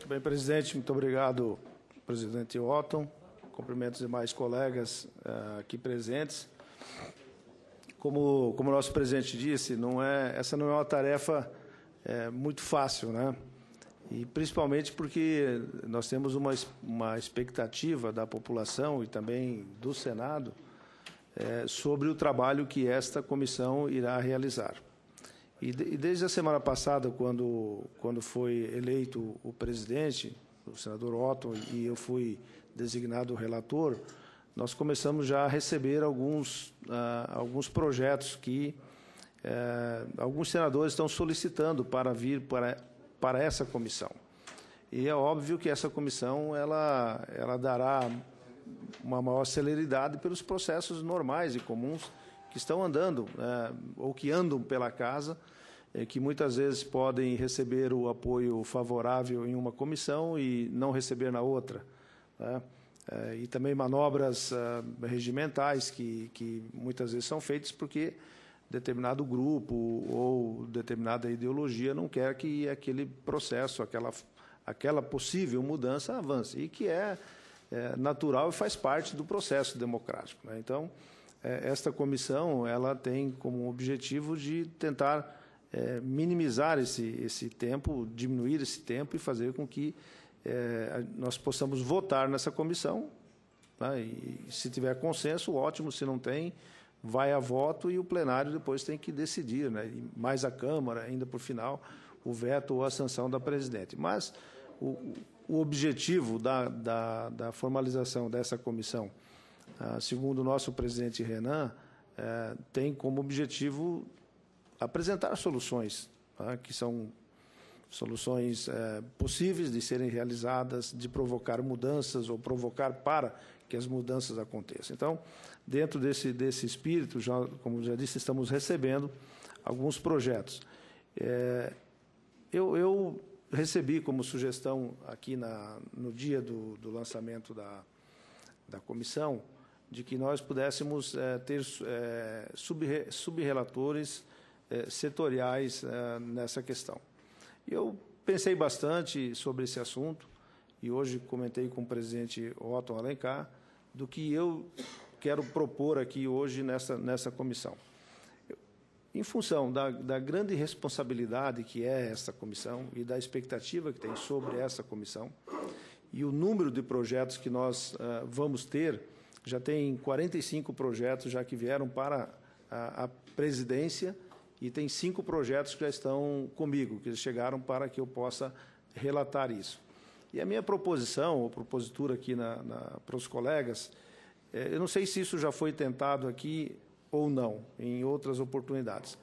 Muito bem, presidente. Muito obrigado, presidente Otton. Cumprimento os demais colegas aqui presentes. Como o nosso presidente disse, essa não é uma tarefa muito fácil, né? E principalmente porque nós temos uma expectativa da população e também do Senado sobre o trabalho que esta comissão irá realizar. E desde a semana passada, quando foi eleito o presidente, o senador Otton, e eu fui designado relator, nós começamos já a receber alguns projetos que alguns senadores estão solicitando para vir para essa comissão. E é óbvio que essa comissão ela dará uma maior celeridade pelos processos normais e comuns que estão andando, ou que andam pela casa, que muitas vezes podem receber o apoio favorável em uma comissão e não receber na outra, né? E também manobras regimentais que muitas vezes são feitas porque determinado grupo ou determinada ideologia não quer que aquele processo, aquela possível mudança avance, e que é natural e faz parte do processo democrático, né? Então, esta comissão ela tem como objetivo de tentar minimizar esse tempo, diminuir esse tempo e fazer com que nós possamos votar nessa comissão, né? E se tiver consenso, ótimo. Se não tem, vai a voto e o plenário depois tem que decidir, né? E mais a Câmara, ainda por final, o veto ou a sanção da presidente. Mas o objetivo da formalização dessa comissão, segundo o nosso presidente Renan, tem como objetivo apresentar soluções, tá? Que são soluções possíveis de serem realizadas, de provocar mudanças ou provocar para que as mudanças aconteçam. Então, dentro desse espírito, como já disse, estamos recebendo alguns projetos. Eu recebi como sugestão aqui no dia do lançamento da comissão de que nós pudéssemos ter sub-relatores setoriais nessa questão. Eu pensei bastante sobre esse assunto e hoje comentei com o presidente Otton Alencar do que eu quero propor aqui hoje nessa comissão. Em função da grande responsabilidade que é essa comissão e da expectativa que tem sobre essa comissão e o número de projetos que nós vamos ter, já tem 45 projetos já que vieram para a presidência e tem 5 projetos que já estão comigo, que chegaram para que eu possa relatar isso. E a minha proposição, ou propositura aqui para os colegas, eu não sei se isso já foi tentado aqui ou não, em outras oportunidades,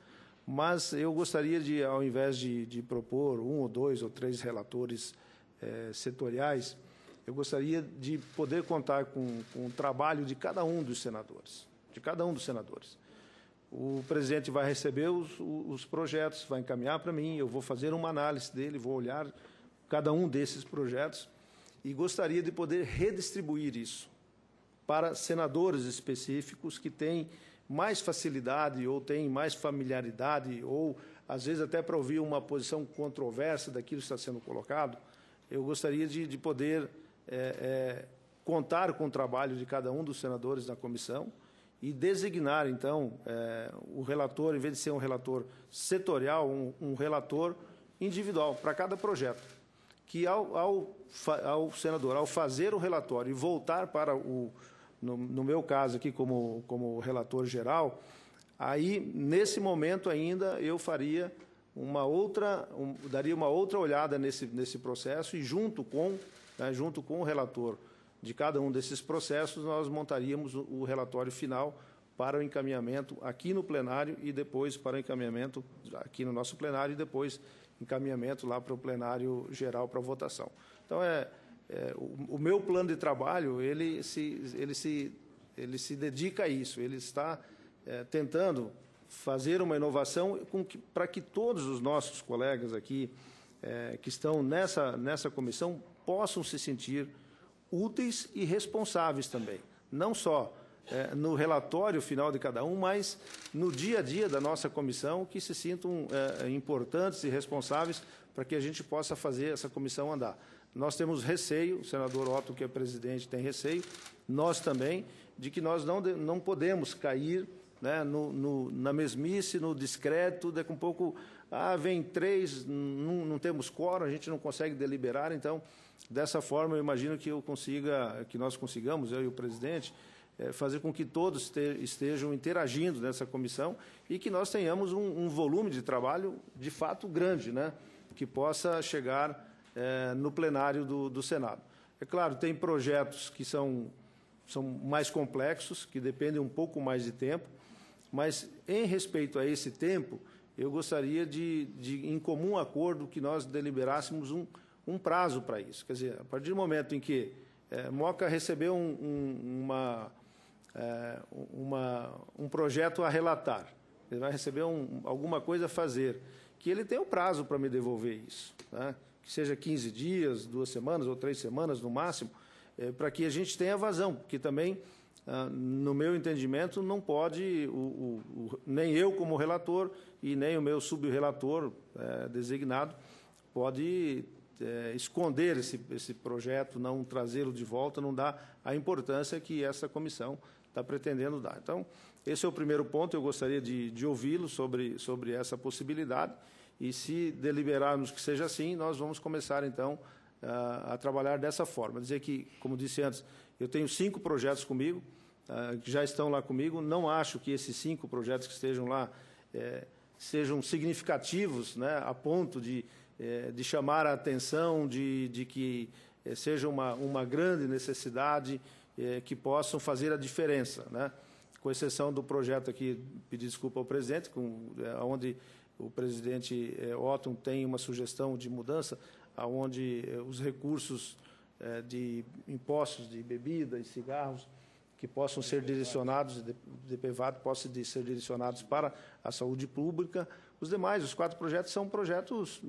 mas eu gostaria de, ao invés de propor 1 ou 2 ou 3 relatores setoriais, eu gostaria de poder contar com o trabalho de cada um dos senadores, O presidente vai receber os projetos, vai encaminhar para mim, eu vou fazer uma análise dele, vou olhar cada um desses projetos e gostaria de poder redistribuir isso para senadores específicos que têm mais facilidade ou têm mais familiaridade ou, às vezes, até para ouvir uma posição controversa daquilo que está sendo colocado. Eu gostaria de poder contar com o trabalho de cada um dos senadores na comissão e designar, então, o relator, em vez de ser um relator setorial, um relator individual para cada projeto, que ao senador, ao fazer o relatório e voltar para no meu caso aqui como relator geral, aí, nesse momento ainda, eu faria daria uma outra olhada nesse processo e, junto com o relator de cada um desses processos, nós montaríamos o relatório final para o encaminhamento aqui no plenário e depois para o encaminhamento aqui no nosso plenário e depois encaminhamento lá para o plenário geral para votação. Então, o meu plano de trabalho, ele se dedica a isso, ele está tentando fazer uma inovação para que todos os nossos colegas aqui que estão nessa comissão possam se sentir úteis e responsáveis também, não só no relatório final de cada um, mas no dia a dia da nossa comissão, que se sintam importantes e responsáveis para que a gente possa fazer essa comissão andar. Nós temos receio, o senador Otto, que é presidente, tem receio, nós também, de que nós não podemos cair, né, na mesmice, no descrédito, daqui a um pouco, vem 3, não temos quórum, a gente não consegue deliberar, então, dessa forma, eu imagino que nós consigamos, eu e o presidente, fazer com que todos estejam interagindo nessa comissão e que nós tenhamos um volume de trabalho, de fato, grande, né, que possa chegar no plenário do Senado. É claro, tem projetos que são mais complexos, que dependem um pouco mais de tempo, mas, em respeito a esse tempo, eu gostaria em comum acordo, que nós deliberássemos um prazo para isso. Quer dizer, a partir do momento em que Moca recebeu um projeto a relatar, ele vai receber alguma coisa a fazer, que ele tem um prazo para me devolver isso, né? Que seja 15 dias, 2 semanas ou 3 semanas no máximo, para que a gente tenha vazão, porque também, no meu entendimento, não pode, nem eu como relator e nem o meu subrelator designado pode esconder esse projeto, não trazê-lo de volta, não dá a importância que essa comissão está pretendendo dar. Então, esse é o primeiro ponto, eu gostaria de ouvi-lo sobre essa possibilidade, e se deliberarmos que seja assim, nós vamos começar, então, a trabalhar dessa forma. Dizer que, como disse antes, eu tenho 5 projetos comigo, que já estão lá comigo. Não acho que esses 5 projetos que estejam lá sejam significativos, né, a ponto de chamar a atenção, de que seja uma grande necessidade, que possam fazer a diferença, né? Com exceção do projeto aqui, pedir desculpa ao presidente, onde o presidente Otton tem uma sugestão de mudança, onde os recursos de impostos de bebida e cigarros que possam ser direcionados, de PVAT, possam ser direcionados para a saúde pública. Os demais, os 4 projetos, são projetos,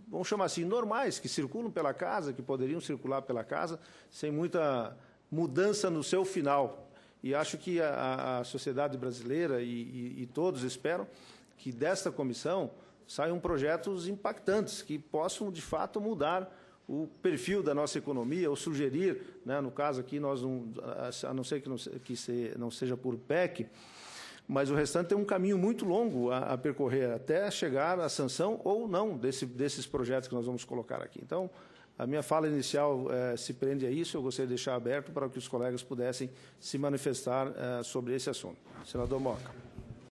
vamos chamar assim, normais, que circulam pela casa, que poderiam circular pela casa, sem muita mudança no seu final. E acho que a sociedade brasileira e todos esperam que desta comissão saiam projetos impactantes, que possam, de fato, mudar o perfil da nossa economia, ou sugerir, né, no caso aqui, nós a não ser que não seja por PEC, mas o restante tem um caminho muito longo a percorrer, até chegar à sanção ou não desses projetos que nós vamos colocar aqui. Então, a minha fala inicial se prende a isso, eu gostaria de deixar aberto para que os colegas pudessem se manifestar sobre esse assunto. Senador Moca.